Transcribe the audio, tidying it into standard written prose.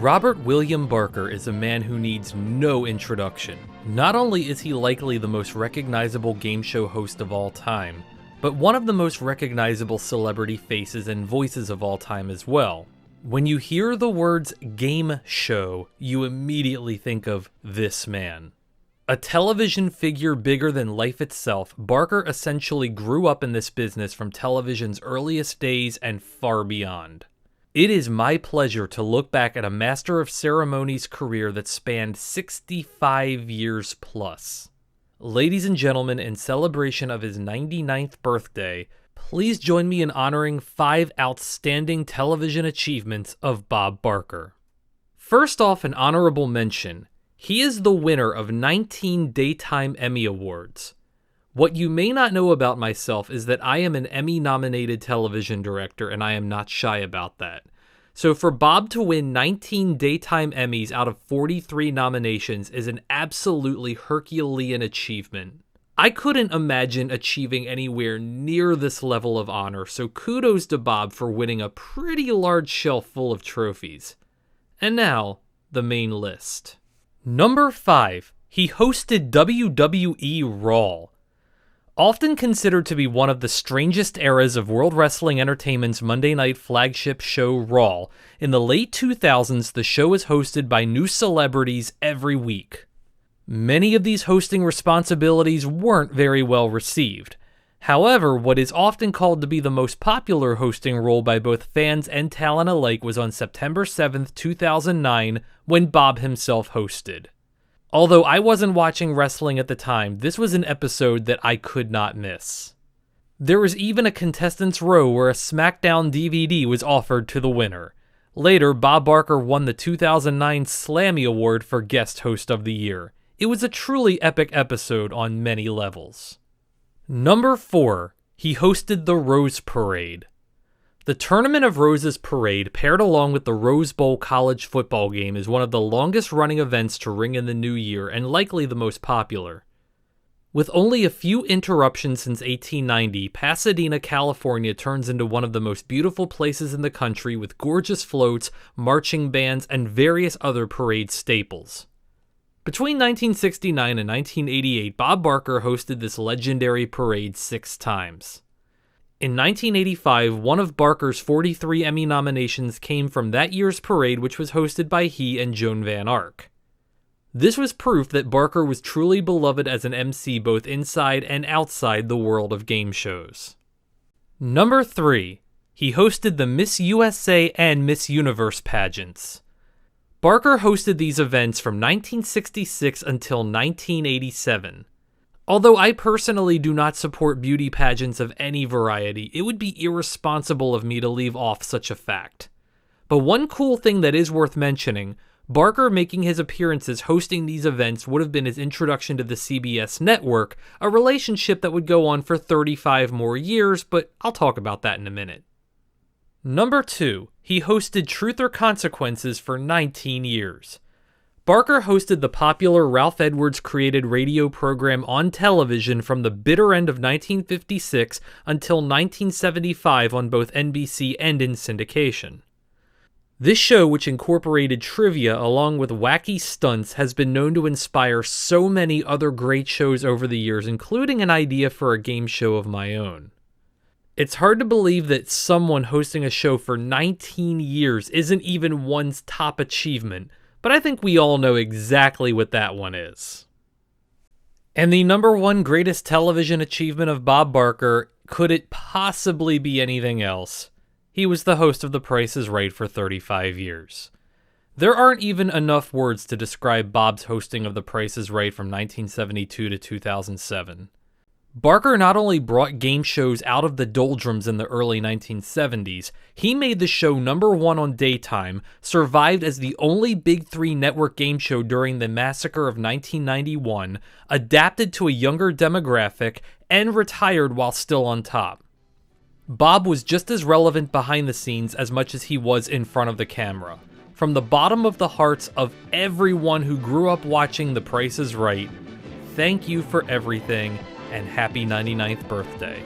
Robert William Barker is a man who needs no introduction. Not only is he likely the most recognizable game show host of all time, but one of the most recognizable celebrity faces and voices of all time as well. When you hear the words game show, you immediately think of this man. A television figure bigger than life itself, Barker essentially grew up in this business from television's earliest days and far beyond. It is my pleasure to look back at a Master of Ceremonies career that spanned 65 years plus. Ladies and gentlemen, in celebration of his 99th birthday, please join me in honoring 5 outstanding television achievements of Bob Barker. First off, an honorable mention. He is the winner of 19 Daytime Emmy Awards. What you may not know about myself is that I am an Emmy-nominated television director, and I am not shy about that. So for Bob to win 19 Daytime Emmys out of 43 nominations is an absolutely Herculean achievement. I couldn't imagine achieving anywhere near this level of honor, so kudos to Bob for winning a pretty large shelf full of trophies. And now, the main list. Number 5. He hosted WWE Raw. Often considered to be one of the strangest eras of World Wrestling Entertainment's Monday night flagship show Raw, in the late 2000s the show is hosted by new celebrities every week. Many of these hosting responsibilities weren't very well received. However, what is often called to be the most popular hosting role by both fans and talent alike was on September 7th, 2009, when Bob himself hosted. Although I wasn't watching wrestling at the time, this was an episode that I could not miss. There was even a contestants' row where a SmackDown DVD was offered to the winner. Later, Bob Barker won the 2009 Slammy Award for Guest Host of the Year. It was a truly epic episode on many levels. Number 4. He hosted the Rose Parade. The Tournament of Roses Parade, paired along with the Rose Bowl college football game, is one of the longest-running events to ring in the new year and likely the most popular. With only a few interruptions since 1890, Pasadena, California turns into one of the most beautiful places in the country with gorgeous floats, marching bands, and various other parade staples. Between 1969 and 1988, Bob Barker hosted this legendary parade 6 times. In 1985, one of Barker's 43 Emmy nominations came from that year's parade, which was hosted by he and Joan Van Ark. This was proof that Barker was truly beloved as an MC both inside and outside the world of game shows. Number 3. He hosted the Miss USA and Miss Universe pageants. Barker hosted these events from 1966 until 1987. Although I personally do not support beauty pageants of any variety, it would be irresponsible of me to leave off such a fact. But one cool thing that is worth mentioning, Barker making his appearances hosting these events would have been his introduction to the CBS network, a relationship that would go on for 35 more years, but I'll talk about that in a minute. Number 2. He hosted Truth or Consequences for 19 years. Barker hosted the popular Ralph Edwards-created radio program on television from the bitter end of 1956 until 1975 on both NBC and in syndication. This show, which incorporated trivia along with wacky stunts, has been known to inspire so many other great shows over the years, including an idea for a game show of my own. It's hard to believe that someone hosting a show for 19 years isn't even one's top achievement, but I think we all know exactly what that one is. And the number 1 greatest television achievement of Bob Barker, could it possibly be anything else? He was the host of The Price is Right for 35 years. There aren't even enough words to describe Bob's hosting of The Price is Right from 1972 to 2007. Barker not only brought game shows out of the doldrums in the early 1970s, he made the show number 1 on daytime, survived as the only Big 3 network game show during the massacre of 1991, adapted to a younger demographic, and retired while still on top. Bob was just as relevant behind the scenes as much as he was in front of the camera. From the bottom of the hearts of everyone who grew up watching The Price is Right, thank you for everything, and happy 99th birthday.